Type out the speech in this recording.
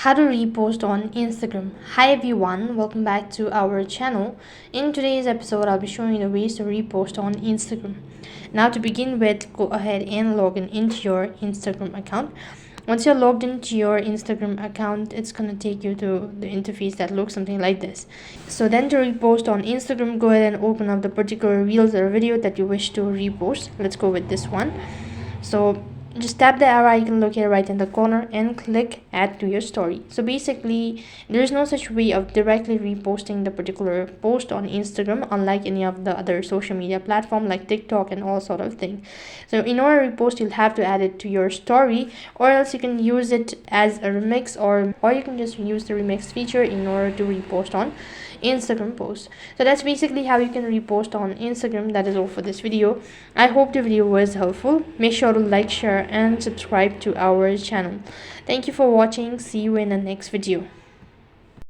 How to repost on Instagram. Hi everyone, welcome back to our channel. In today's episode, I'll be showing you the ways to repost on Instagram. Now to begin with, go ahead and log into your Instagram account. Once you're logged into your Instagram account, it's gonna take you to the interface that looks something like this. So then to repost on Instagram, go ahead and open up the particular reels or video that you wish to repost. Let's go with this one. So just tap the arrow icon located right in the corner and click add to your story. So basically there is no such way of directly reposting the particular post on Instagram, unlike any of the other social media platform like TikTok and all sort of thing. So in order to repost, you'll have to add it to your story, or else you can use it as a remix, or you can just use the remix feature in order to repost on Instagram post. So that's basically how you can repost on Instagram. That is all for this video. I hope the video was helpful. Make sure to like, share and subscribe to our channel. Thank you for watching. See you in the next video.